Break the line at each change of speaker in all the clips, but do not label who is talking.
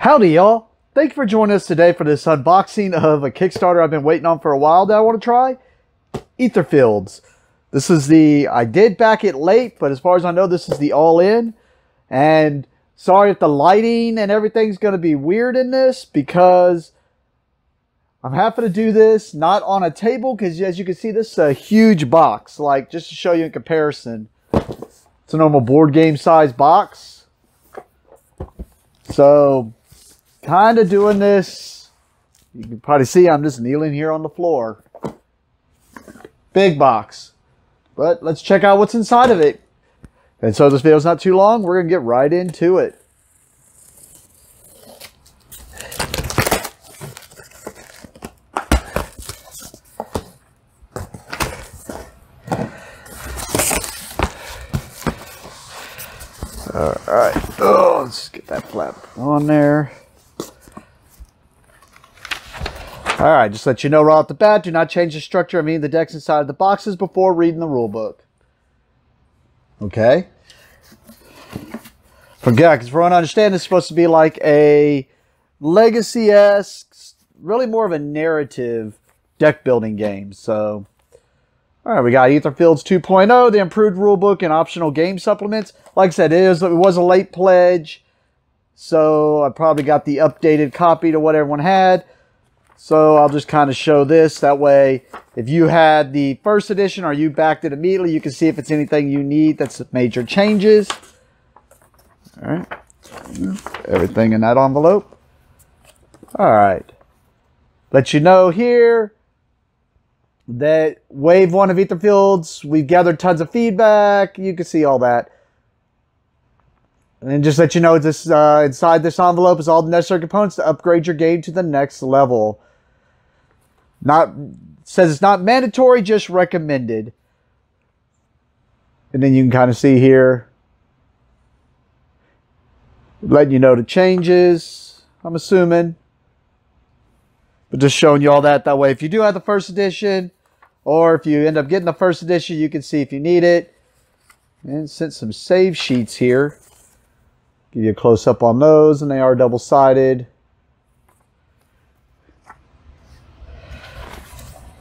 Howdy y'all! Thank you for joining us today for this unboxing of a Kickstarter I've been waiting on for a while that I want to try. Etherfields. This is I did back it late, but as far as I know, this is the all-in. And sorry if the lighting and everything's going to be weird in this, because I'm having to do this not on a table, because as you can see, this is a huge box. Like, just to show you in comparison, it's a normal board game size box. So, kind of doing this, you can probably see I'm just kneeling here on the floor. Big box. But let's check out what's inside of it. And so this video's not too long, we're going to get right into it. Alright, let's get that flap on there. Alright, just let you know right off the bat, do not change the structure of any of the decks inside of the boxes before reading the rule book. Okay? Forget, because for one, I understand this is supposed to be like a Legacy-esque, really more of a narrative deck building game. So, alright, we got Etherfields 2.0, the improved rulebook, and optional game supplements. Like I said, it was a late pledge, so I probably got the updated copy to what everyone had. So I'll just kind of show this. That way, if you had the first edition or you backed it immediately, you can see if it's anything you need that's major changes. Alright, everything in that envelope. Alright, let you know here that Wave 1 of Etherfields, we've gathered tons of feedback. You can see all that. And then just let you know, this inside this envelope is all the necessary components to upgrade your game to the next level. Says it's not mandatory, just recommended. And then you can kind of see here, letting you know the changes, I'm assuming. But just showing you all that. That way, if you do have the first edition, or if you end up getting the first edition, you can see if you need it. And sent some save sheets here. Give you a close-up on those, and they are double-sided.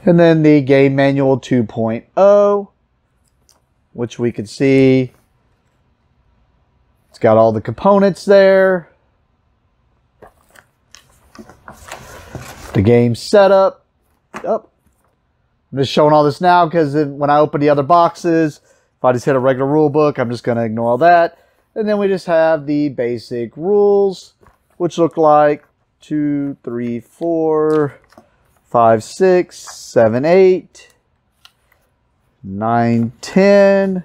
And then the Game Manual 2.0, which we can see it's got all the components there. The game setup. I'm just showing all this now because when I open the other boxes, if I just hit a regular rule book, I'm just going to ignore all that. And then we just have the basic rules, which look like 2, 3, 4, 5, 6, 7, 8, 9, 10.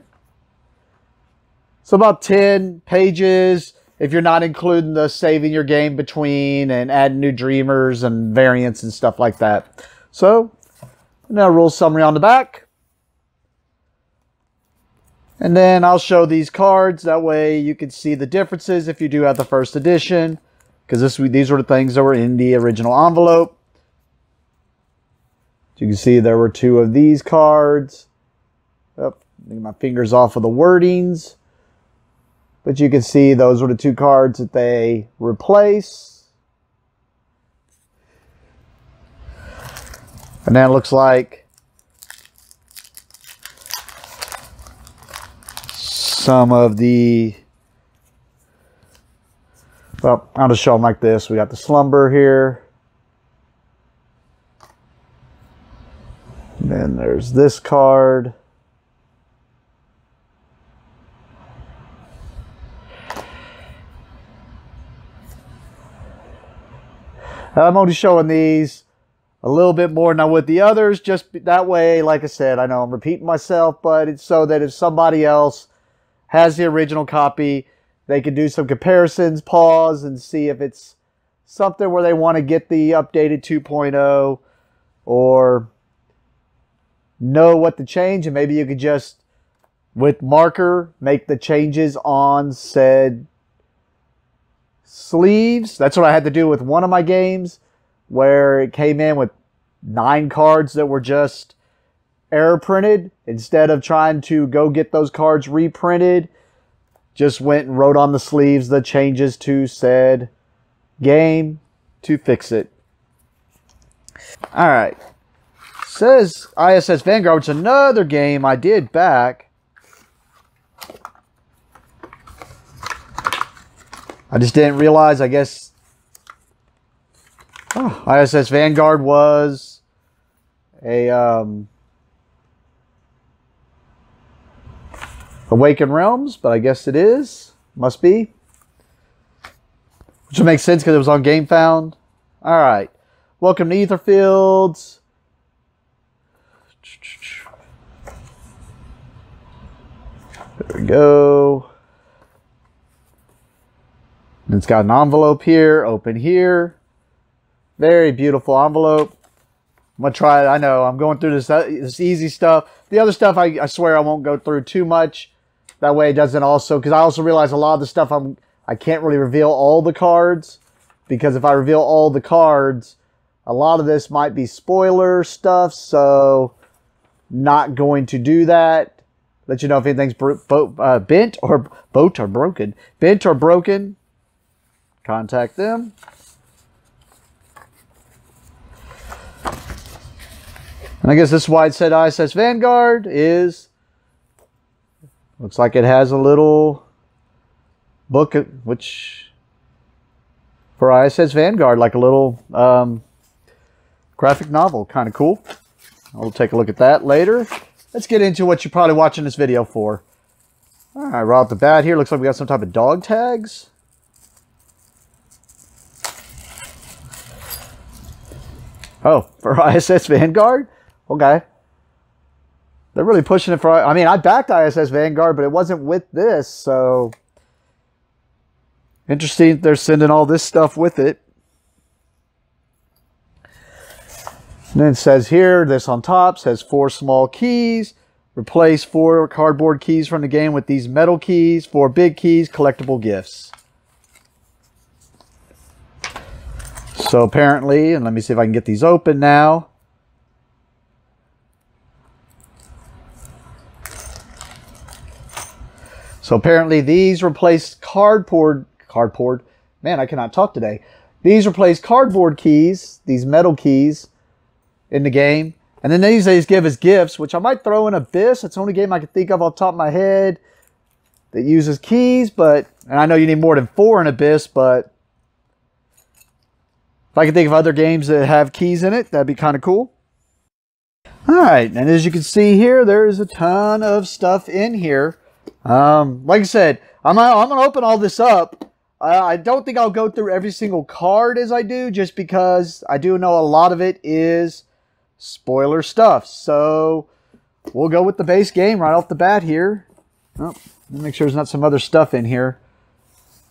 So about 10 pages if you're not including the saving your game between and adding new dreamers and variants and stuff like that. So, now rule summary on the back. And then I'll show these cards. That way you can see the differences if you do have the first edition. Because these were the things that were in the original envelope. You can see there were 2 of these cards. Oh, get my fingers off of the wordings. But you can see those were the 2 cards that they replace. And then it looks like some of the, well, I'll just show them like this. We got the Slumber here. And then there's this card. I'm only showing these a little bit more than I would the others. Just that way, like I said, I know I'm repeating myself, but it's so that if somebody else has the original copy, they can do some comparisons, pause, and see if it's something where they want to get the updated 2.0 or know what to change. And maybe you could just, with marker, make the changes on said sleeves. That's what I had to do with one of my games, where it came in with 9 cards that were just error printed. Instead of trying to go get those cards reprinted, just went and wrote on the sleeves the changes to said game to fix it. All right. Says ISS Vanguard, which is another game I did back. I just didn't realize, I guess, ISS Vanguard was a Awakened Realms, but I guess it is. Must be. Which would make sense because it was on GameFound. All right. Welcome to Etherfields. There we go. And it's got an envelope here. Open here. Very beautiful envelope. I'm going to try it. I know I'm going through this easy stuff. The other stuff, I swear I won't go through too much. That way it doesn't also... Because I also realize a lot of the stuff I can't really reveal all the cards. Because if I reveal all the cards, a lot of this might be spoiler stuff. So, not going to do that. Let you know if anything's bent or broken. Bent or broken. Contact them. And I guess this is why it said ISS Vanguard is... Looks like it has a little book, which... For ISS Vanguard, like a little graphic novel. Kind of cool. I'll take a look at that later. Let's get into what you're probably watching this video for. Alright, right off the bat here, looks like we got some type of dog tags. Oh, for ISS Vanguard? Okay. They're really pushing it for... I mean, I backed ISS Vanguard, but it wasn't with this, so... Interesting, they're sending all this stuff with it. And then it says here, this on top, says 4 small keys. Replace 4 cardboard keys from the game with these metal keys. 4 big keys, collectible gifts. So apparently, and let me see if I can get these open now. So apparently these replace cardboard. Man, I cannot talk today. These replace cardboard keys, these metal keys in the game. And then these give as gifts, which I might throw in Abyss. It's the only game I can think of off the top of my head that uses keys. But, and I know you need more than 4 in Abyss, but if I can think of other games that have keys in it, that'd be kind of cool. Alright, and as you can see here, there's a ton of stuff in here. Like I said, I'm going to open all this up. I don't think I'll go through every single card as I do, just because I do know a lot of it is spoiler stuff. So, we'll go with the base game right off the bat here. Oh, let me make sure there's not some other stuff in here.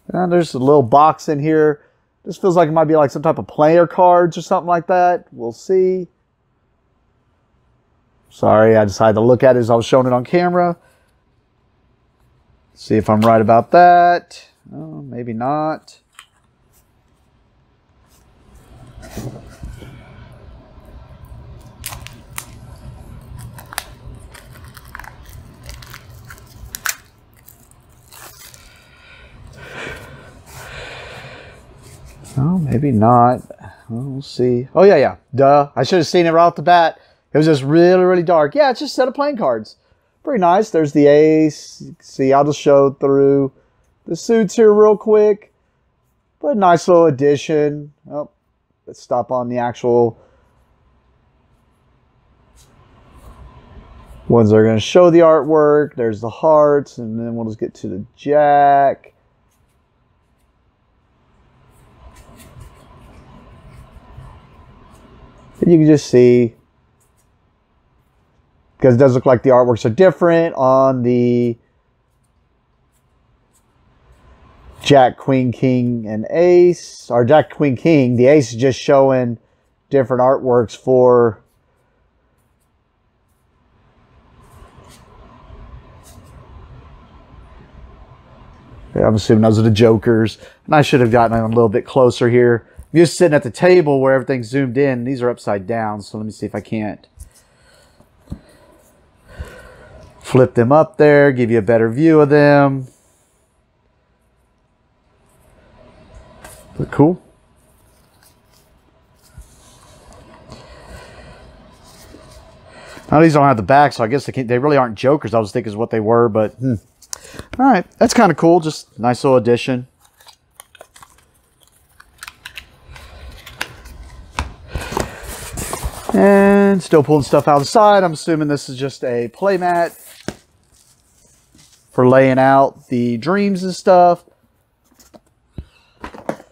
And there's a little box in here. This feels like it might be like some type of player cards or something like that. We'll see. Sorry, I decided to look at it as I was showing it on camera. See if I'm right about that. Oh, maybe not. Oh, maybe not. We'll see. Oh, yeah. Duh. I should have seen it right off the bat. It was just really, really dark. Yeah, it's just a set of playing cards. Pretty nice. There's the ace. You can see, I'll just show through the suits here real quick. But nice little addition. Oh, let's stop on the actual ones that are going to show the artwork. There's the hearts. And then we'll just get to the jack. And you can just see, because it does look like the artworks are different on the Jack, Queen, King, and Ace. Or Jack, Queen, King. The Ace is just showing different artworks for... Yeah, I'm assuming those are the Jokers. And I should have gotten them a little bit closer here. I'm just sitting at the table where everything's zoomed in. These are upside down, so let me see if I can't flip them up there, give you a better view of them. But cool. Now these don't have the back, so I guess they really aren't jokers. I was thinking is what they were, but all right, that's kind of cool. Just nice little addition. And still pulling stuff out of the side. I'm assuming this is just a playmat for laying out the dreams and stuff. Let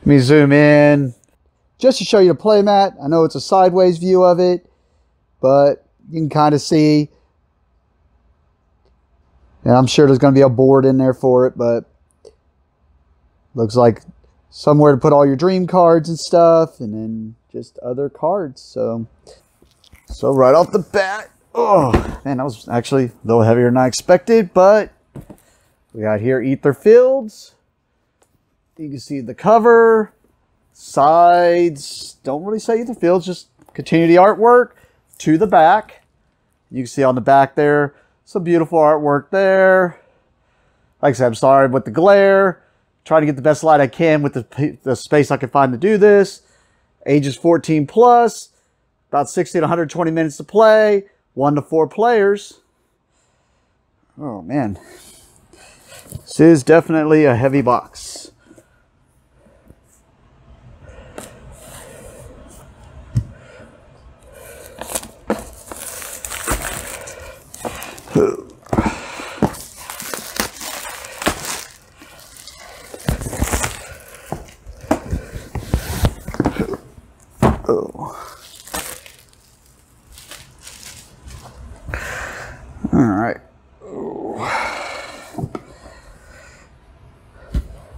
me zoom in just to show you the playmat. I know it's a sideways view of it, but you can kind of see. And I'm sure there's going to be a board in there for it, but looks like somewhere to put all your dream cards and stuff, and then just other cards. So right off the bat, oh man, that was actually a little heavier than I expected, but we got here Etherfields. You can see the cover, sides, don't really say Etherfields, just continue the artwork to the back. You can see on the back there, some beautiful artwork there. Like I said, I'm sorry with the glare. Try to get the best light I can with the space I can find to do this. Ages 14 plus, about 60 to 120 minutes to play, 1 to 4 players. Oh man, this is definitely a heavy box. Alright.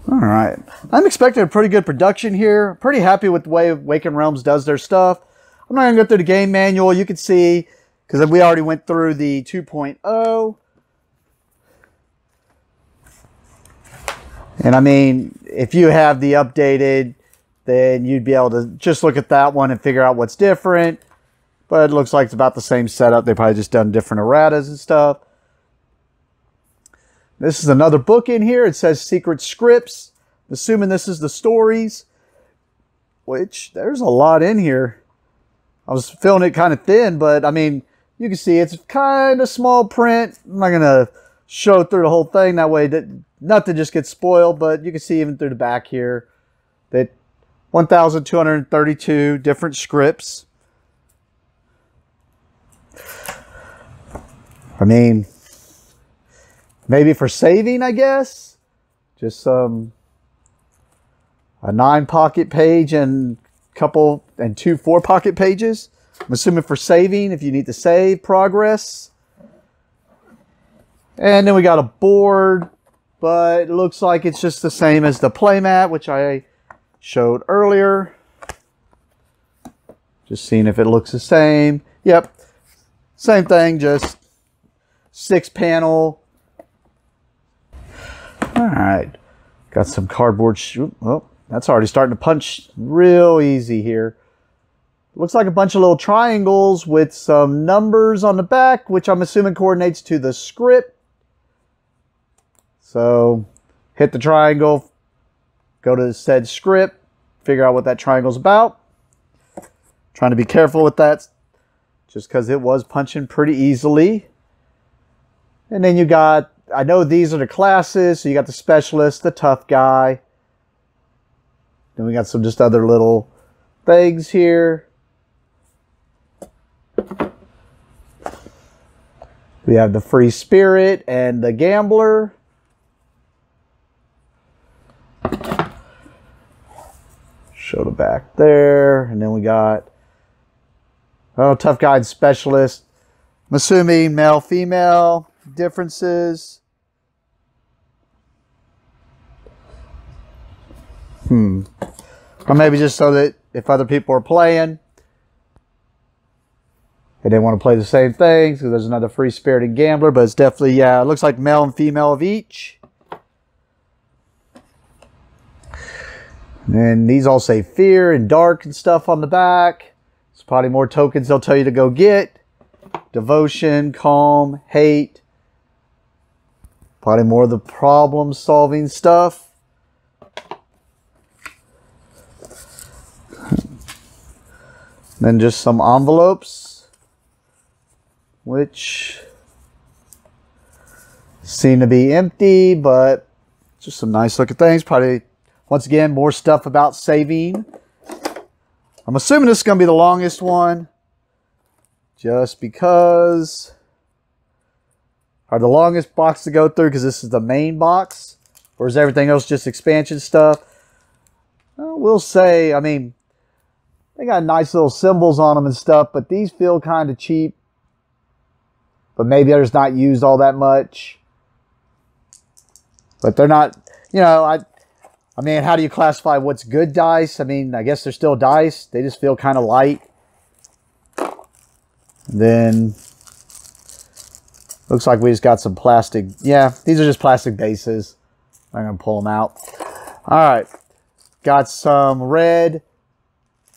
Alright. I'm expecting a pretty good production here. Pretty happy with the way Awakened Realms does their stuff. I'm not going to go through the game manual. You can see, because we already went through the 2.0. And I mean, if you have the updated, then you'd be able to just look at that one and figure out what's different. But it looks like it's about the same setup. They probably just done different erratas and stuff. This is another book in here. It says Secret Scripts. I'm assuming this is the stories. Which, there's a lot in here. I was feeling it kind of thin, but I mean, you can see it's kind of small print. I'm not going to show through the whole thing. That way, nothing just gets spoiled. But you can see even through the back here that 1,232 different scripts. I mean, maybe for saving, I guess. Just a 9-pocket page and two 4-pocket pages. I'm assuming for saving, if you need to save progress. And then we got a board, but it looks like it's just the same as the playmat, which I showed earlier. Just seeing if it looks the same. Yep, same thing, just 6-panel. All right, got some cardboard. Oh, that's already starting to punch real easy here. Looks like a bunch of little triangles with some numbers on the back, which I'm assuming coordinates to the script. So hit the triangle, go to said script, figure out what that triangle's about. Trying to be careful with that just because it was punching pretty easily. And then you got, I know these are the classes, so you got the specialist, the tough guy. Then we got some just other little things here. We have the free spirit and the gambler. Show the back there. And then we got, oh, tough guy and specialist. I'm assuming male, female differences. Or maybe just so that if other people are playing and they want to play the same things, because there's another free spirit and gambler, but it's definitely, yeah, it looks like male and female of each. And then these all say fear and dark and stuff on the back. It's probably more tokens they'll tell you to go get. Devotion, calm, hate. Probably more of the problem solving stuff. Then just some envelopes, which seem to be empty, but just some nice looking things. Probably, once again, more stuff about saving. I'm assuming this is going to be the longest one, just because, or the longest box to go through, because this is the main box, or is everything else just expansion stuff? We'll say, I mean, they got nice little symbols on them and stuff, but these feel kind of cheap. But maybe they're just not used all that much. But they're not, you know, I mean, how do you classify what's good dice? I mean, I guess they're still dice. They just feel kind of light. And then, looks like we just got some plastic. Yeah, these are just plastic bases. I'm going to pull them out. All right. Got some red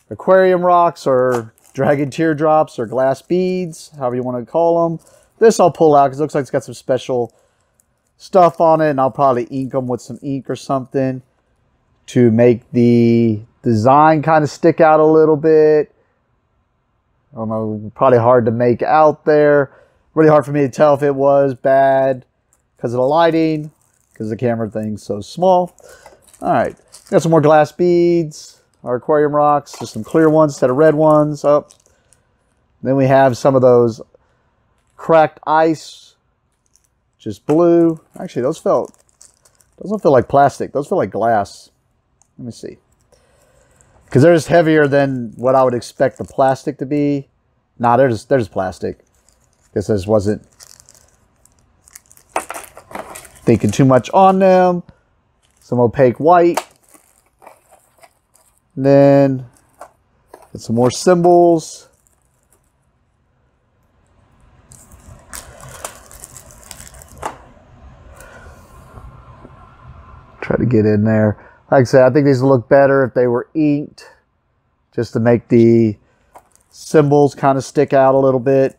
aquarium rocks or dragon teardrops or glass beads, however you want to call them. This I'll pull out because it looks like it's got some special stuff on it, and I'll probably ink them with some ink or something to make the design kind of stick out a little bit. I don't know, probably hard to make out there. Really hard for me to tell if it was bad because of the lighting, because the camera thing's so small. All right, got some more glass beads. Our aquarium rocks, just some clear ones instead of red ones. Oh. Then we have some of those cracked ice, just blue. Actually, those don't feel like plastic. Those feel like glass. Let me see. Because they're just heavier than what I would expect the plastic to be. Nah, they're just plastic. Guess I just wasn't thinking too much on them. Some opaque white. And then get some more symbols. Try to get in there. Like I said, I think these would look better if they were inked, just to make the symbols kind of stick out a little bit.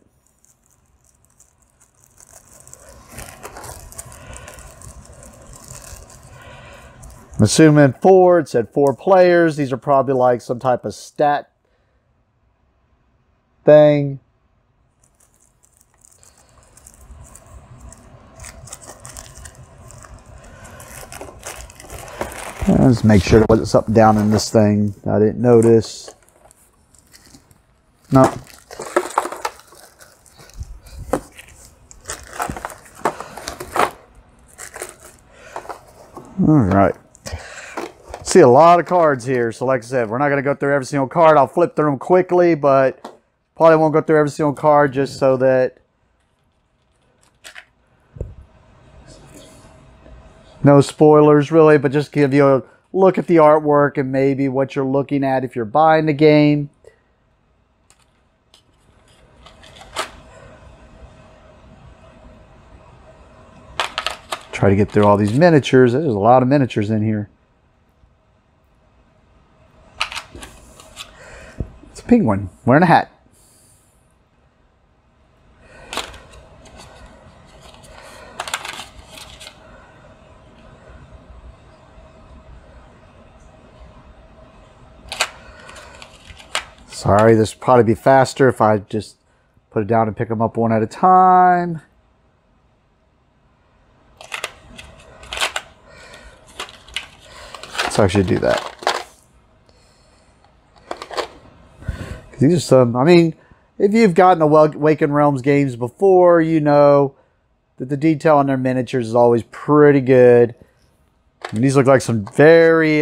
I'm assuming 4, it said 4 players. These are probably like some type of stat thing. Let's make sure there wasn't something down in this thing I didn't notice. No. All right. See a lot of cards here, so like I said, we're not going to go through every single card. I'll flip through them quickly, but probably won't go through every single card just so that no spoilers really, but just give you a look at the artwork and maybe what you're looking at if you're buying the game. Try to get through all these miniatures. There's a lot of miniatures in here. It's a penguin wearing a hat. Sorry, this would probably be faster if I just put it down and pick them up one at a time. So I should do that. These are some, I mean, if you've gotten Awakened Realms games before, you know that the detail on their miniatures is always pretty good. And these look like some very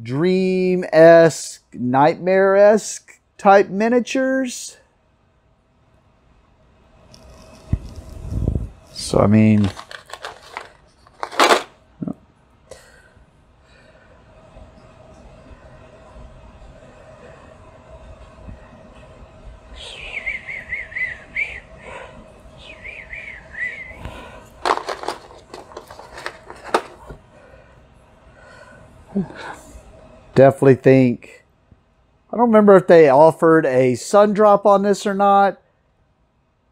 dream-esque, nightmare-esque type miniatures. So, I mean, definitely think, I don't remember if they offered a sun drop on this or not,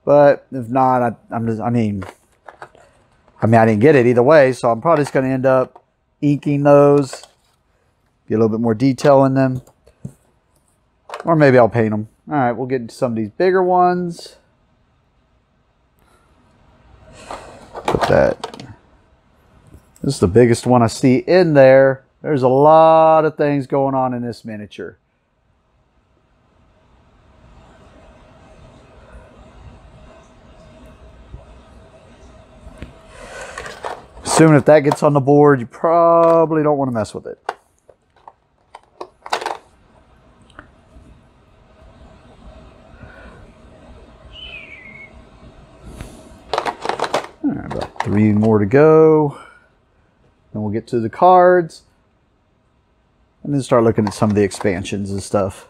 but if not, I mean, I didn't get it either way, so I'm probably just going to end up inking those, get a little bit more detail in them. Or maybe I'll paint them. All right, we'll get into some of these bigger ones. Put that. This is the biggest one I see in there. There's a lot of things going on in this miniature. Assuming if that gets on the board, you probably don't want to mess with it. All right, about 3 more to go. Then we'll get to the cards. And then start looking at some of the expansions and stuff.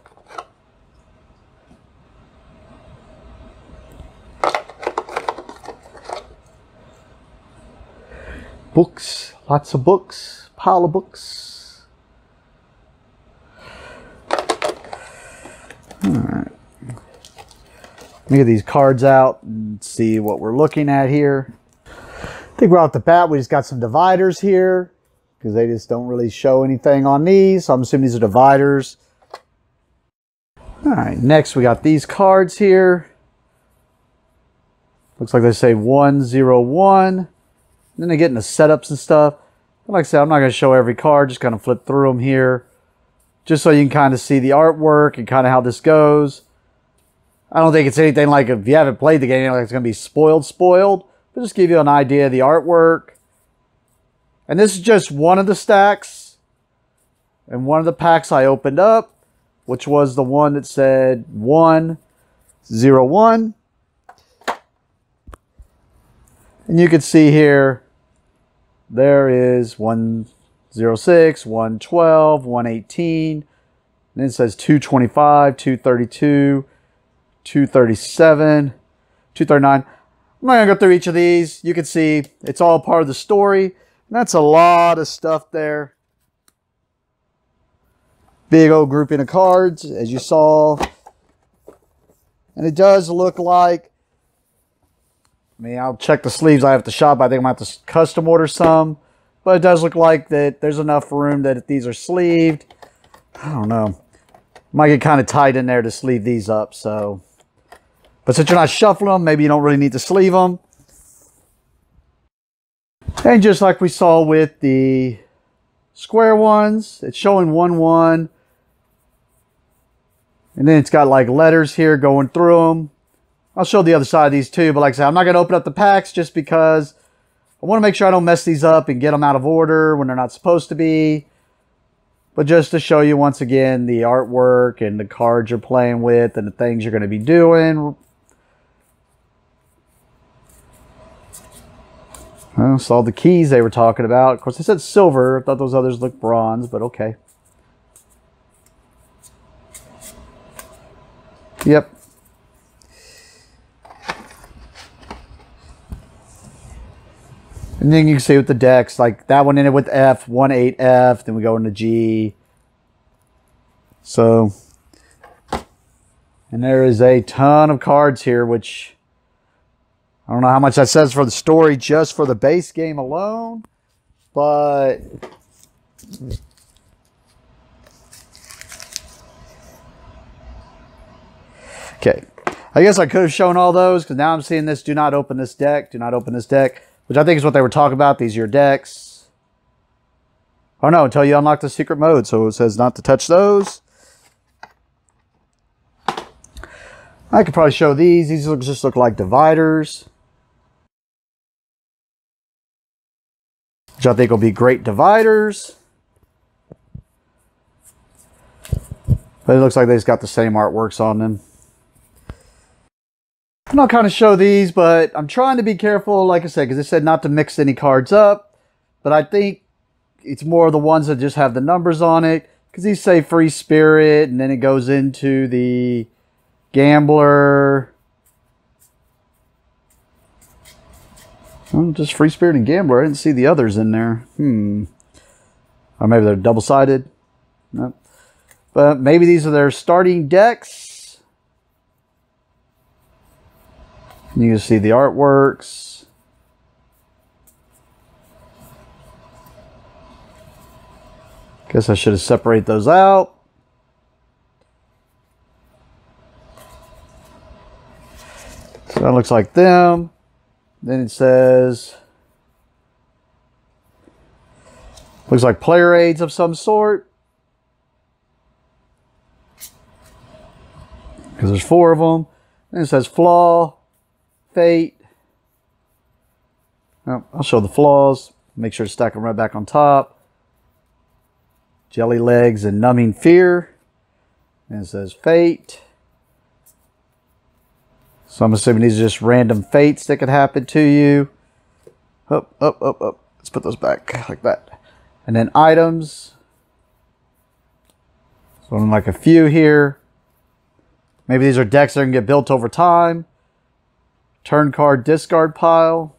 Books, lots of books, pile of books. All right. Let me get these cards out and see what we're looking at here. I think right off the bat, we just got some dividers here because they just don't really show anything on these. So I'm assuming these are dividers. All right, next we got these cards here. Looks like they say 101. Then they get into setups and stuff. But like I said, I'm not going to show every card. Just kind of flip through them here. Just so you can kind of see the artwork and kind of how this goes. I don't think it's anything like, if you haven't played the game, like it's going to be spoiled. But just give you an idea of the artwork. And this is just one of the stacks. And one of the packs I opened up, which was the one that said 101. And you can see here, there is 106, 112, 118. And then it says 225, 232, 237, 239. I'm not going to go through each of these. You can see it's all part of the story. And that's a lot of stuff there. Big old grouping of cards, as you saw. And it does look like, I mean, I'll check the sleeves I have at the shop. I think I'm going to have to custom order some. But it does look like that there's enough room that if these are sleeved, I don't know. Might get kind of tight in there to sleeve these up. So, but since you're not shuffling them, maybe you don't really need to sleeve them. And just like we saw with the square ones, it's showing 1-1. And then it's got like letters here going through them. I'll show the other side of these too, but like I said, I'm not going to open up the packs just because I want to make sure I don't mess these up and get them out of order when they're not supposed to be. But just to show you once again the artwork and the cards you're playing with and the things you're going to be doing. I saw the keys they were talking about. Of course, they said silver. I thought those others looked bronze, but okay. Yep. And then you can see with the decks, like that one ended with F, 1-8F, then we go into G. So, and there is a ton of cards here, which I don't know how much that says for the story, just for the base game alone, but okay. I guess I could have shown all those because now I'm seeing this, do not open this deck, do not open this deck. Which I think is what they were talking about. These are your decks. Oh no, until you unlock the secret mode. So it says not to touch those. I could probably show these. These just look like dividers. Which I think will be great dividers. But it looks like they just got the same artworks on them. And I'll kind of show these, but I'm trying to be careful, like I said, because it said not to mix any cards up. But I think it's more the ones that just have the numbers on it. Because these say Free Spirit, and then it goes into the Gambler. Oh, just Free Spirit and Gambler. I didn't see the others in there. Or maybe they're double-sided. Nope. But maybe these are their starting decks. You can see the artworks. Guess I should have separated those out. Kind of looks like them. Then it says, looks like player aids of some sort. Because there's 4 of them. Then it says flaw, fate. Oh, I'll show the flaws. Make sure to stack them right back on top. Jelly legs and numbing fear. And it says fate. So I'm assuming these are just random fates that could happen to you. Up, up, up, up. Let's put those back like that. And then items. So I'm like a few here. Maybe these are decks that can get built over time. Turn card discard pile.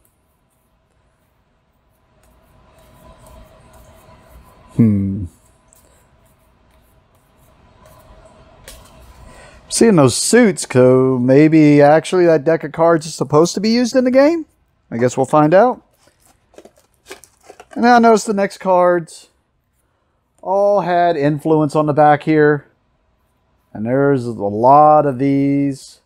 Seeing those suits, so maybe actually that deck of cards is supposed to be used in the game. I guess we'll find out. And now notice the next cards all had influence on the back here. And there's a lot of these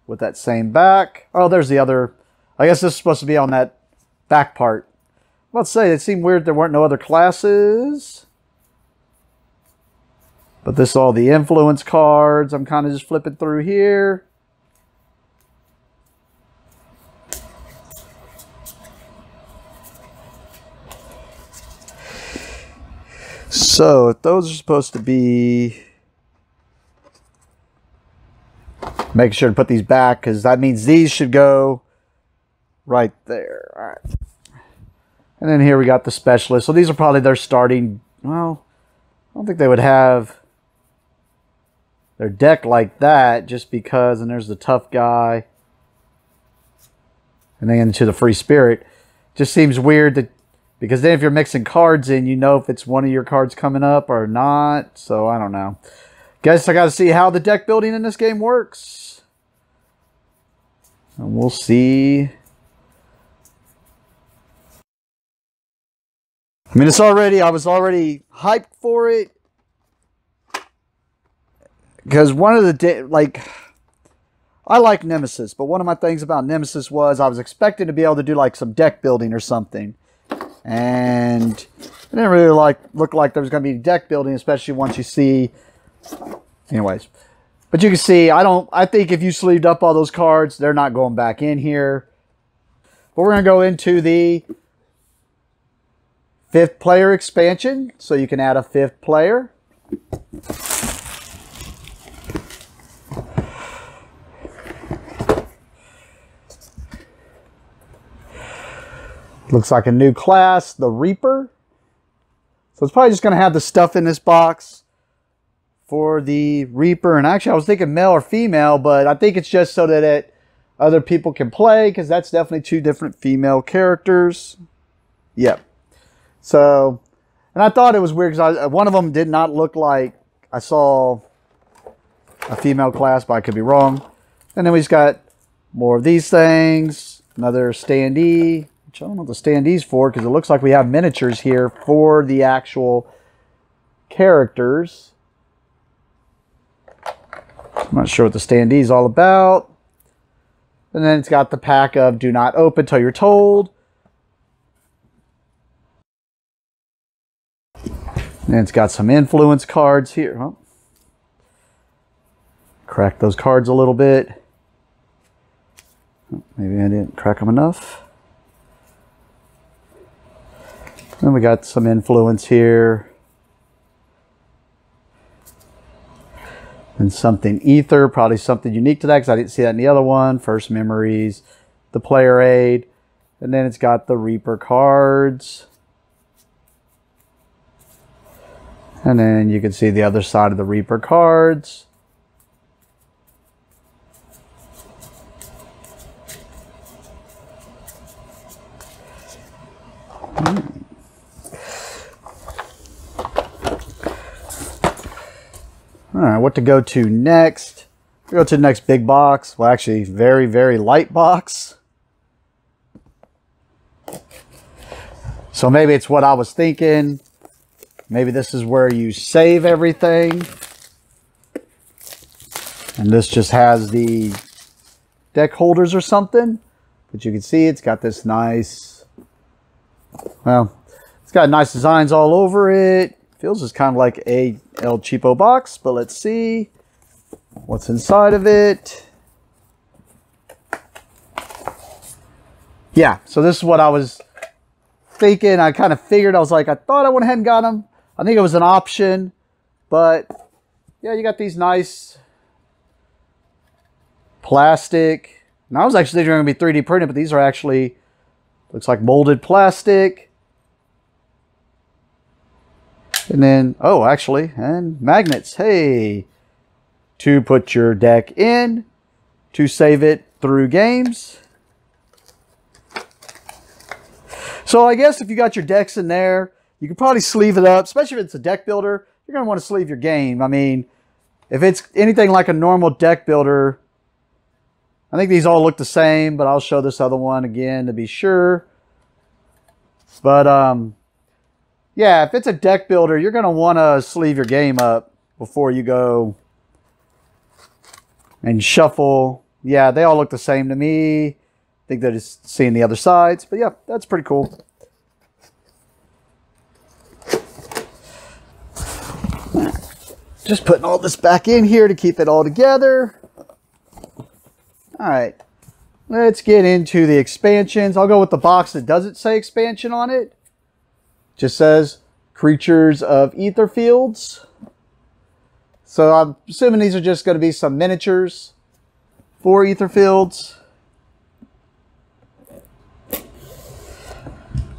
with that same back. Oh, there's the other. I guess this is supposed to be on that back part. Let's say it seemed weird there weren't no other classes. But this is all the influence cards. I'm kind of just flipping through here. So if those are supposed to be... Make sure to put these back because that means these should go right there. All right. And then here we got the specialists. So these are probably their starting... Well, I don't think they would have their deck like that just because... And there's the tough guy. And then into the free spirit. Just seems weird that... Because then if you're mixing cards in, you know if it's one of your cards coming up or not. So I don't know. Guess I got to see how the deck building in this game works. And we'll see. I mean, it's already... I was already hyped for it. Because one of the... I like Nemesis. But one of my things about Nemesis was I was expecting to be able to do like some deck building or something. And it didn't really look like there was going to be deck building, especially once you see... Anyways. But you can see, I think if you sleeved up all those cards, they're not going back in here. But we're going to go into the 5th player expansion. So you can add a 5th player. Looks like a new class, the Reaper. So it's probably just going to have the stuff in this box for the Reaper. And actually, I was thinking male or female, but I think it's just so that other people can play, because that's definitely 2 different female characters. Yep. So, and I thought it was weird because one of them did not look like I saw a female class, but I could be wrong. And then we've got more of these things. Another standee. Which I don't know what the standee's for, because it looks like we have miniatures here for the actual characters. I'm not sure what the standee's all about. And then it's got the pack of do not open till you're told. And it's got some influence cards here. Oh. Crack those cards a little bit. Oh, maybe I didn't crack them enough. Then we got some influence here. And something ether, probably something unique to that because I didn't see that in the other one. First memories, the player aid. And then it's got the Reaper cards. And then you can see the other side of the Reaper cards. Alright, what to go to next? We'll go to the next big box. Well, actually, very, very light box. So maybe it's what I was thinking. Maybe this is where you save everything. And this just has the deck holders or something. But you can see it's got this nice, well, it's got nice designs all over it. Feels just kind of like a El Cheapo box, but let's see what's inside of it. Yeah, so this is what I was thinking. I kind of figured, I was like, I thought I went ahead and got them. I think it was an option, but yeah, you got these nice plastic. And I was actually thinking they're going to be 3D printed, but these are actually, looks like molded plastic. And then, oh, actually, and magnets. Hey, to put your deck in, to save it through games. So I guess if you got your decks in there, you could probably sleeve it up, especially if it's a deck builder. You're going to want to sleeve your game. I mean, if it's anything like a normal deck builder, I think these all look the same, but I'll show this other one again to be sure. But, yeah, if it's a deck builder, you're going to want to sleeve your game up before you go and shuffle. Yeah, they all look the same to me. I think they're just seeing the other sides. But yeah, that's pretty cool. Just putting all this back in here to keep it all together. All right. Let's get into the expansions. I'll go with the box that doesn't say expansion on it. Just says Creatures of Etherfields. So I'm assuming these are just going to be some miniatures for Etherfields.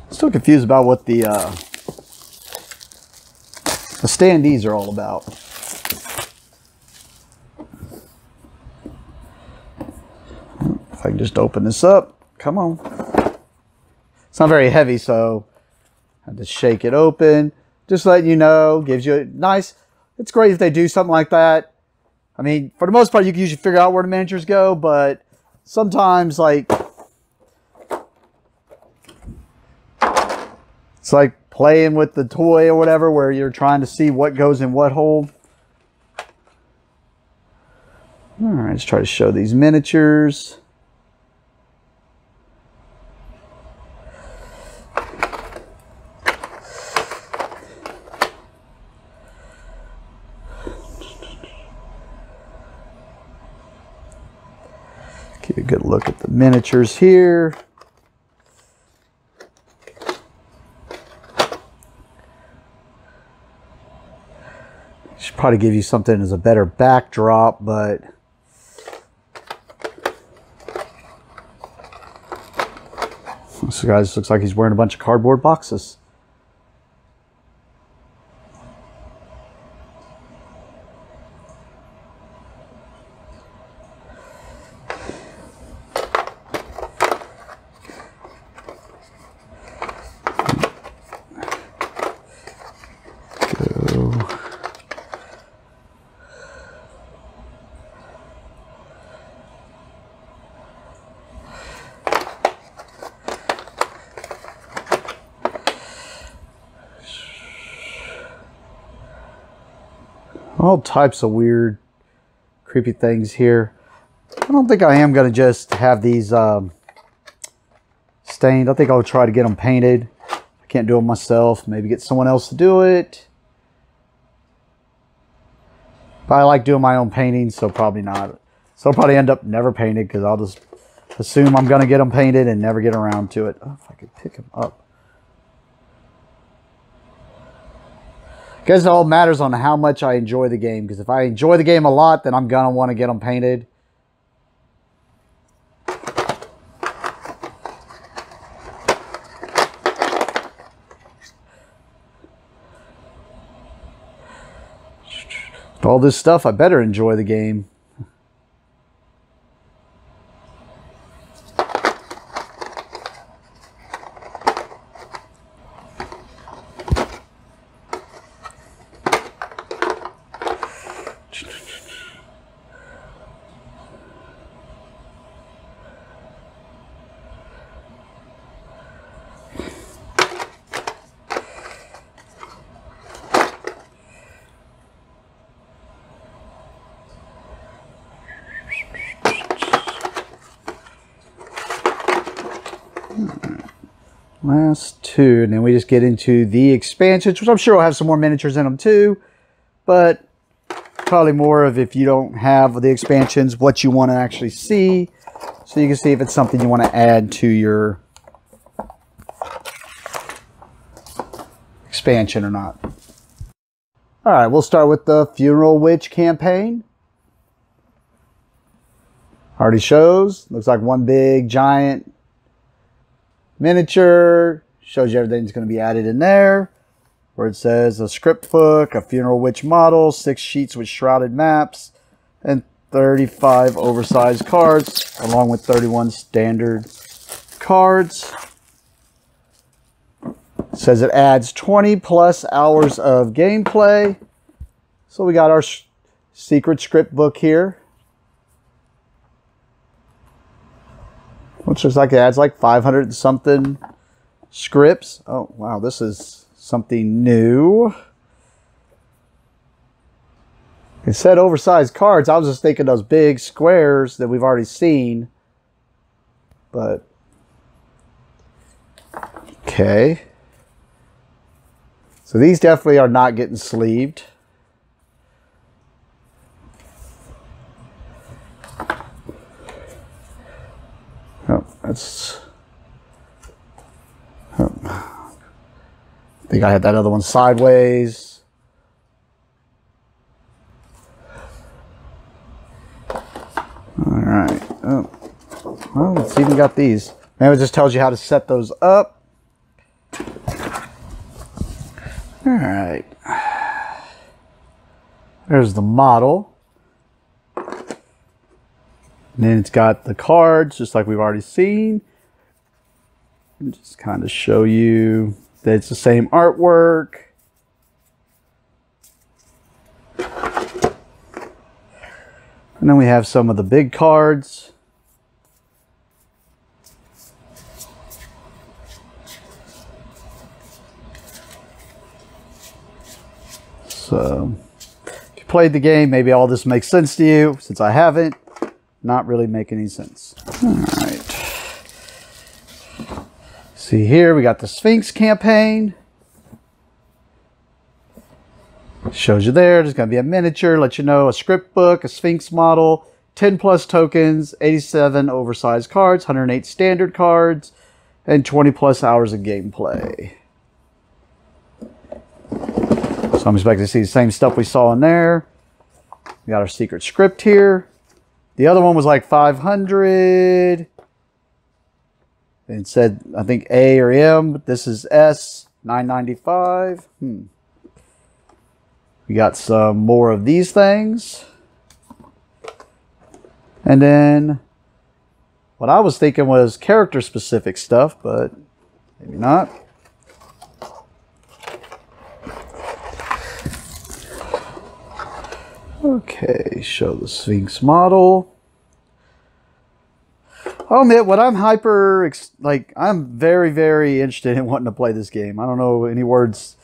Still confused about what the standees are all about. If I can just open this up. Come on. It's not very heavy, so I have to shake it open. Just letting you know, gives you a nice, it's great if they do something like that. I mean, for the most part, you can usually figure out where the miniatures go, but sometimes, like, it's like playing with the toy or whatever, where you're trying to see what goes in what hole. All right, let's try to show these miniatures. Get a good look at the miniatures here. Should probably give you something as a better backdrop, but this guy looks like he's wearing a bunch of cardboard boxes. All types of weird, creepy things here. I don't think I am going to just have these stained. I think I'll try to get them painted. I can't do them myself. Maybe get someone else to do it. But I like doing my own paintings, so probably not. So I'll probably end up never painted because I'll just assume I'm going to get them painted and never get around to it. Oh, if I could pick them up. I guess it all matters on how much I enjoy the game. Because if I enjoy the game a lot, then I'm going to want to get them painted. With all this stuff, I better enjoy the game. Last two, and then we just get into the expansions, which I'm sure will have some more miniatures in them too, but probably more of, if you don't have the expansions, what you want to actually see, so you can see if it's something you want to add to your expansion or not. All right, we'll start with the Funeral Witch campaign. Already shows, looks like one big giant miniature. Shows you everything's going to be added in there. Where it says a script book, a Funeral Witch model, 6 sheets with shrouded maps, and 35 oversized cards, along with 31 standard cards. It says it adds 20 plus hours of gameplay. So we got our secret script book here, which looks like it adds like 500 and something scripts. Oh, wow, this is something new. It said oversized cards. I was just thinking those big squares that we've already seen. But, okay. So these definitely are not getting sleeved. Oh, that's... Oh. I think I had that other one sideways. Alright. Oh. Well, it's even got these. Maybe it just tells you how to set those up. Alright. There's the model. And then it's got the cards, just like we've already seen. And just kind of show you that it's the same artwork. And then we have some of the big cards. So, if you played the game, maybe all this makes sense to you. Since I haven't, not really make any sense. All right. See here, we got the Sphinx campaign. Shows you there. There's going to be a miniature, let you know, a script book, a Sphinx model, 10 plus tokens, 87 oversized cards, 108 standard cards, and 20 plus hours of gameplay. So I'm expecting to see the same stuff we saw in there. We got our secret script here. The other one was like 500. And it said, I think A or M, but this is S, 995. We got some more of these things. And then what I was thinking was character specific stuff, but maybe not. Okay, show the Sphinx model. I'll admit, what I'm I'm very, very interested in wanting to play this game. I don't know any words.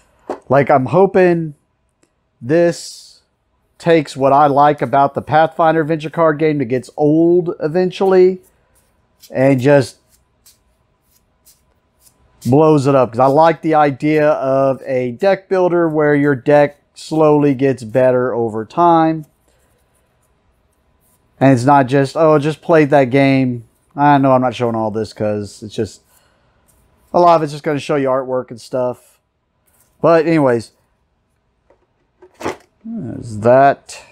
Like, I'm hoping this takes what I like about the Pathfinder adventure card game that gets old eventually and just blows it up. Because I like the idea of a deck builder where your deck slowly gets better over time. And it's not just, oh, just played that game. I know I'm not showing all this because it's just, a lot of it's just going to show you artwork and stuff. But anyways, is that,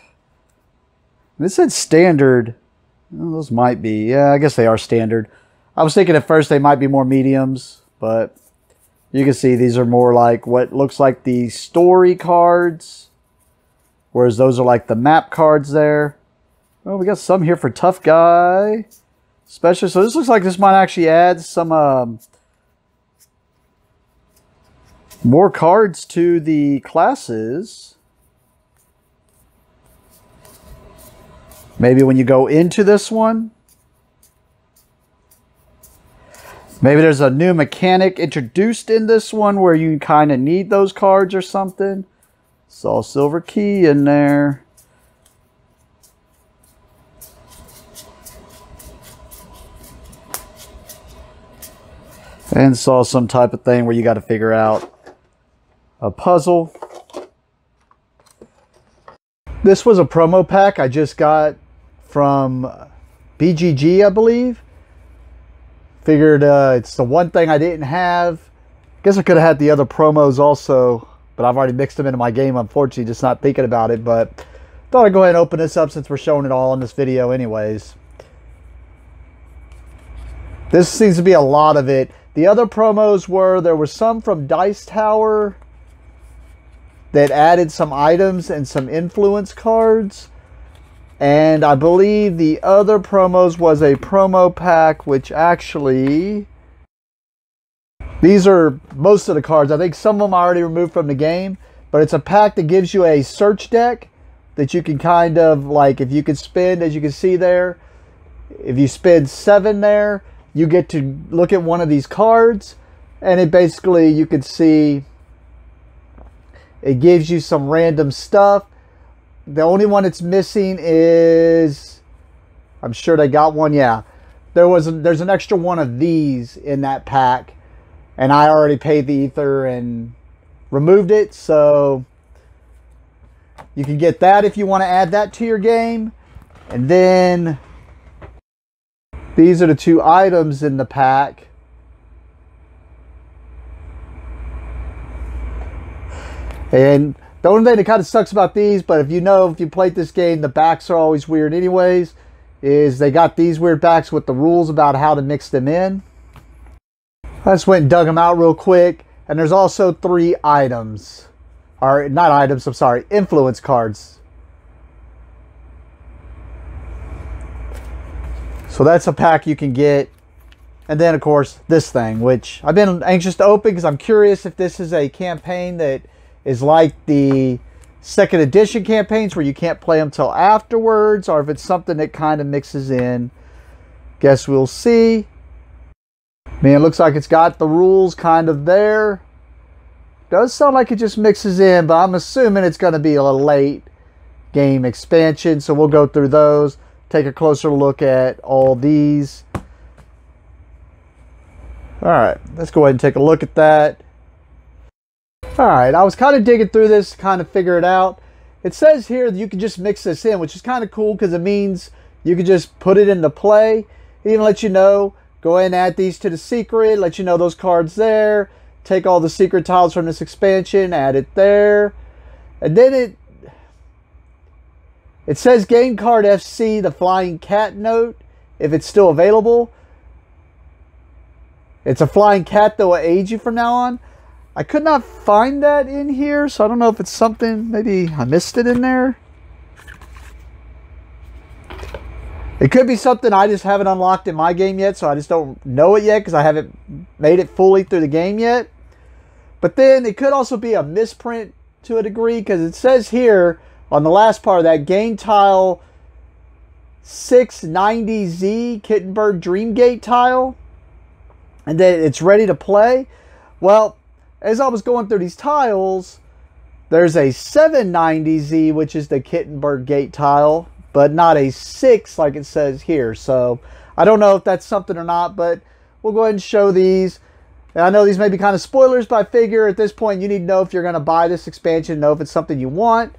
it said standard. Well, those might be, yeah, I guess they are standard. I was thinking at first they might be more mediums, but you can see these are more like what looks like the story cards, whereas those are like the map cards there. Oh, we got some here for Tough Guy. Especially, so this looks like this might actually add some more cards to the classes. Maybe when you go into this one. Maybe there's a new mechanic introduced in this one where you kind of need those cards or something. Saw silver key in there. And saw some type of thing where you got to figure out a puzzle. This was a promo pack I just got from BGG, I believe. Figured it's the one thing I didn't have. Guess I could have had the other promos also, but I've already mixed them into my game, unfortunately, just not thinking about it. But thought I'd go ahead and open this up since we're showing it all in this video anyways. This seems to be a lot of it. The other promos were, there was some from Dice Tower that added some items and some influence cards. And I believe the other promos was a promo pack, which actually... These are most of the cards. I think some of them I already removed from the game. But it's a pack that gives you a search deck that you can kind of, like, if you could spend, as you can see there, if you spend 7 there, you get to look at one of these cards. And it basically, you can see, it gives you some random stuff. The only one it's missing is, I'm sure they got one, yeah. There's an extra one of these in that pack. And I already paid the ether and removed it. So you can get that if you want to add that to your game. And then these are the 2 items in the pack. And the only thing that kind of sucks about these, but if you played this game, the backs are always weird anyways, is they got these weird backs with the rules about how to mix them in. I just went and dug them out real quick. And there's also 3 items. Or not items, I'm sorry, influence cards. So that's a pack you can get. And then, of course, this thing, which I've been anxious to open because I'm curious if this is a campaign that is like the 2nd edition campaigns where you can't play them till afterwards, or if it's something that kind of mixes in. Guess we'll see. I mean, it looks like it's got the rules kind of there. Does sound like it just mixes in, but I'm assuming it's going to be a late game expansion, so we'll go through those, take a closer look at all these. Alright, let's go ahead and take a look at that. Alright, I was kind of digging through this to kind of figure it out. It says here that you can just mix this in, which is kind of cool because it means you can just put it into play. It even lets you know, go ahead and add these to the secret, let you know those cards there. Take all the secret tiles from this expansion, add it there. And then it says game card FC, the flying cat note, if it's still available. It's a flying cat that will aid you from now on. I could not find that in here, so I don't know if it's something, maybe I missed it in there. It could be something I just haven't unlocked in my game yet, so I just don't know it yet because I haven't made it fully through the game yet. But then it could also be a misprint to a degree because it says here on the last part of that, game tile 690Z Kittenburg Dreamgate tile, and then it's ready to play. Well, as I was going through these tiles, there's a 790Z, which is the Kittenburg gate tile, but not a 6 like it says here. So I don't know if that's something or not, but we'll go ahead and show these. And I know these may be kind of spoilers, but I figure at this point you need to know if you're going to buy this expansion, know if it's something you want.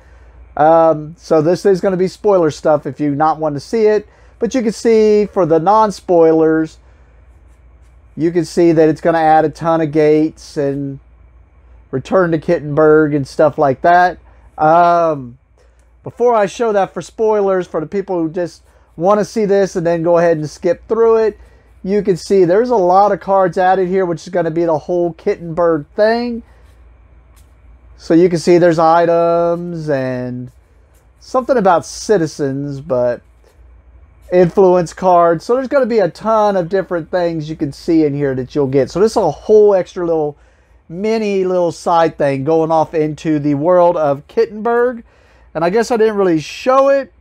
So this is going to be spoiler stuff if you not want to see it. But you can see for the non-spoilers, you can see that it's going to add a ton of gates and return to Kittenburg and stuff like that. Before I show that for spoilers, for the people who just want to see this and then go ahead and skip through it, you can see there's a lot of cards added here, which is going to be the whole Kittenburg thing. So you can see there's items and something about citizens, but influence cards. So there's going to be a ton of different things you can see in here that you'll get. So this is a whole extra little mini little side thing going off into the world of Kittenburg. And I guess I didn't really show it,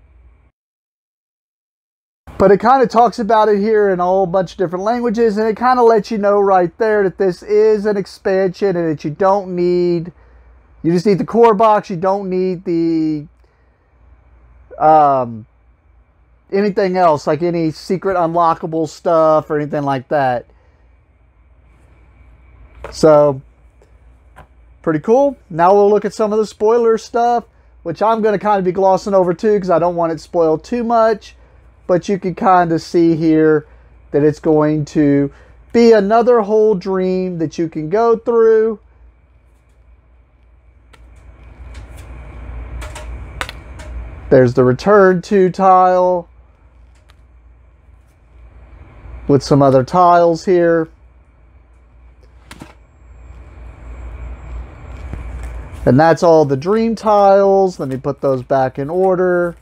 but it kind of talks about it here in a whole bunch of different languages, and it kind of lets you know right there that this is an expansion and that you don't need, you just need the core box. You don't need the anything else, like any secret unlockable stuff or anything like that. So, pretty cool. Now we'll look at some of the spoiler stuff, which I'm going to kind of be glossing over too because I don't want it spoiled too much. But you can kind of see here that it's going to be another whole dream that you can go through. There's the return to tile with some other tiles here. And that's all the dream tiles. Let me put those back in order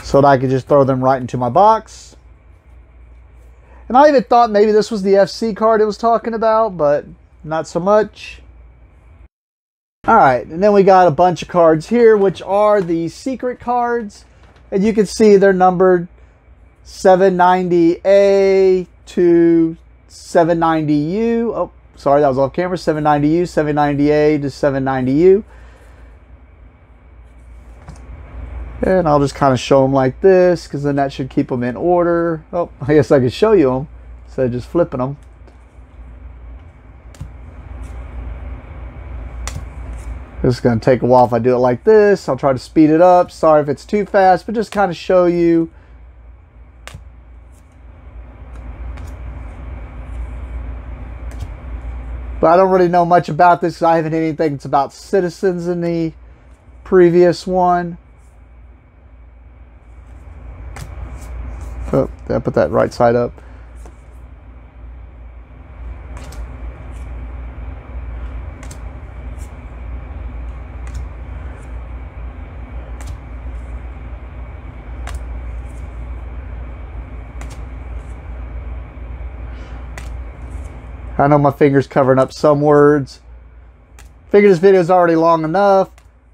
so that I could just throw them right into my box. And I even thought maybe this was the FC card it was talking about, but not so much. Alright, and then we got a bunch of cards here, which are the secret cards. And you can see they're numbered 790A to 790U. Oh, sorry, that was off camera. 790U, 790A to 790U. And I'll just kind of show them like this, because then that should keep them in order. Oh, I guess I could show you them instead of just flipping them. This is going to take a while if I do it like this. I'll try to speed it up. Sorry if it's too fast, but just kind of show you. But I don't really know much about this because I haven't had anything that's about citizens in the previous one. Oh, did I put that right side up? I know my finger's covering up some words. Figured this video is already long enough,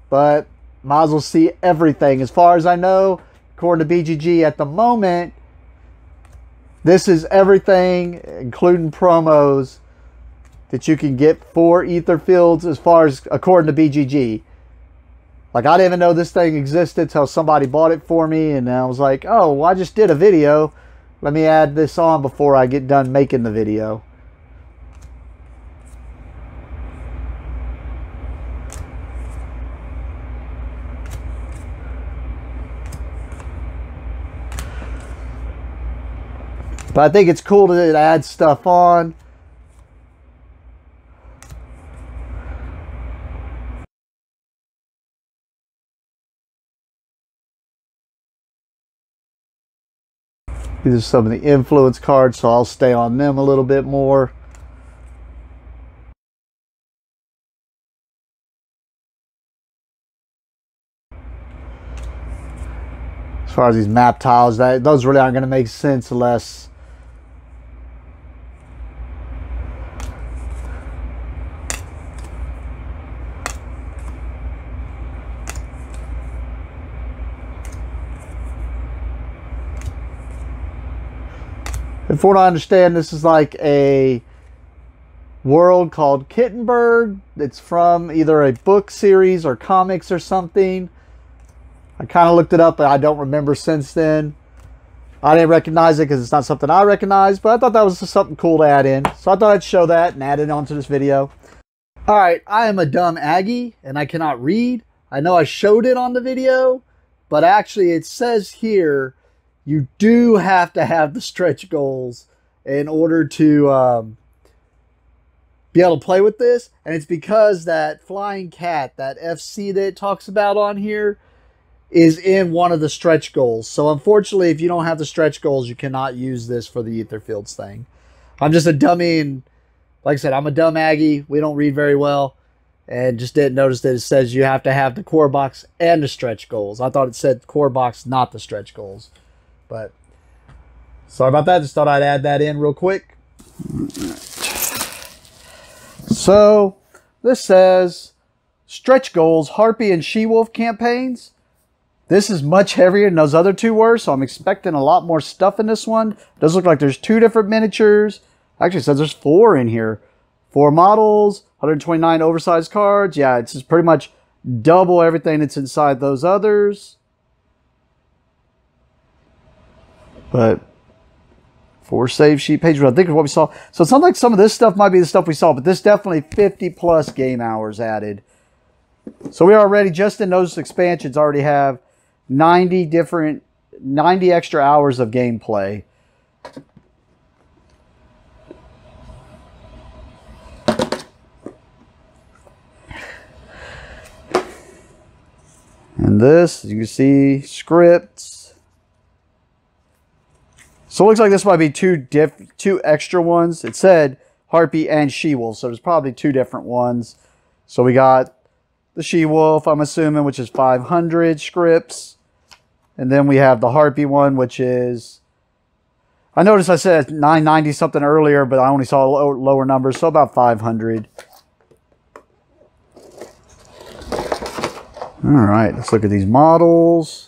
but might as well see everything. As far as I know, according to BGG at the moment, this is everything, including promos, that you can get for Etherfields as far as according to BGG. Like, I didn't even know this thing existed until somebody bought it for me, and I was like, oh, well, I just did a video. Let me add this on before I get done making the video. But I think it's cool to add stuff on. These are some of the influence cards, so I'll stay on them a little bit more. As far as these map tiles, those really aren't going to make sense unless... And from what I understand, this is like a world called Kittenburg. It's from either a book series or comics or something. I kind of looked it up, but I don't remember since then. I didn't recognize it because it's not something I recognize, but I thought that was just something cool to add in. So I thought I'd show that and add it onto this video. Alright, I am a dumb Aggie, and I cannot read. I know I showed it on the video, but actually it says here you do have to have the stretch goals in order to be able to play with this. And it's because that flying cat, that FC that it talks about on here, is in one of the stretch goals. So unfortunately, if you don't have the stretch goals, you cannot use this for the Etherfields thing. I'm just a dummy, and like I said, I'm a dumb Aggie. We don't read very well, and just didn't notice that it says you have to have the core box and the stretch goals. I thought it said core box, not the stretch goals. But sorry about that. Just thought I'd add that in real quick. So this says stretch goals, Harpy and She-Wolf campaigns. This is much heavier than those other two were, so I'm expecting a lot more stuff in this one. It does look like there's 2 different miniatures. Actually, it says there's 4 in here. 4 models, 129 oversized cards. Yeah, it's just pretty much double everything that's inside those others. But 4 save sheet pages. I think is what we saw. So it sounds like some of this stuff might be the stuff we saw, but this definitely 50 plus game hours added. So we already, just in those expansions, already have 90 extra hours of gameplay. And this, you can see, scripts. So it looks like this might be two extra ones. It said Harpy and She-Wolf, so there's probably 2 different ones. So we got the She-Wolf, I'm assuming, which is 500 scripts. And then we have the Harpy one, which is... I noticed I said 990 something earlier, but I only saw lower numbers, so about 500. All right, let's look at these models.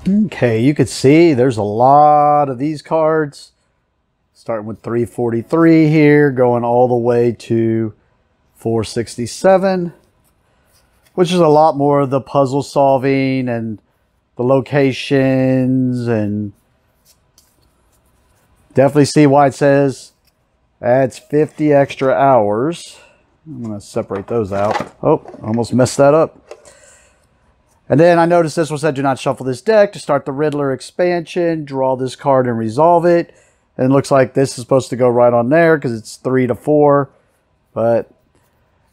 Okay, you can see there's a lot of these cards, starting with 343 here, going all the way to 467, which is a lot more of the puzzle solving and the locations, and definitely see why it says adds 50 extra hours. I'm going to separate those out. Oh, almost messed that up. And then I noticed this one said, do not shuffle this deck to start the Riddler expansion. Draw this card and resolve it. And it looks like this is supposed to go right on there because it's 3 to 4. But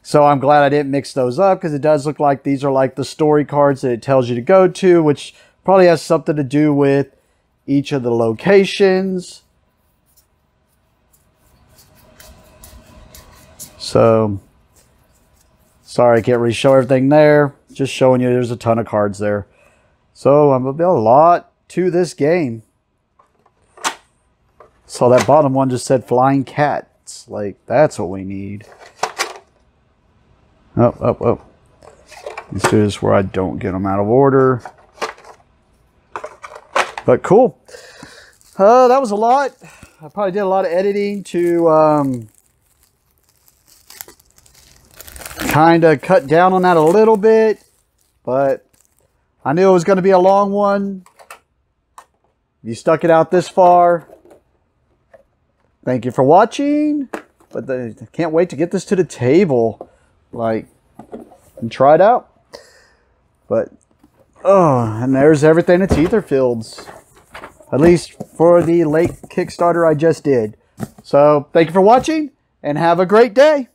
so I'm glad I didn't mix those up, because it does look like these are like the story cards that it tells you to go to, which probably has something to do with each of the locations. So, sorry I can't really show everything there. Just showing you there's a ton of cards there. So I'm going to be a lot to this game. So that bottom one just said flying cats. Like, that's what we need. Oh. Let's do this where I don't get them out of order. But cool. That was a lot. I probably did a lot of editing to kind of cut down on that a little bit. But I knew it was going to be a long one. You stuck it out this far. Thank you for watching. But I can't wait to get this to the table, like, and try it out. But and there's everything at Etherfields, at least for the late Kickstarter I just did. So thank you for watching, and have a great day.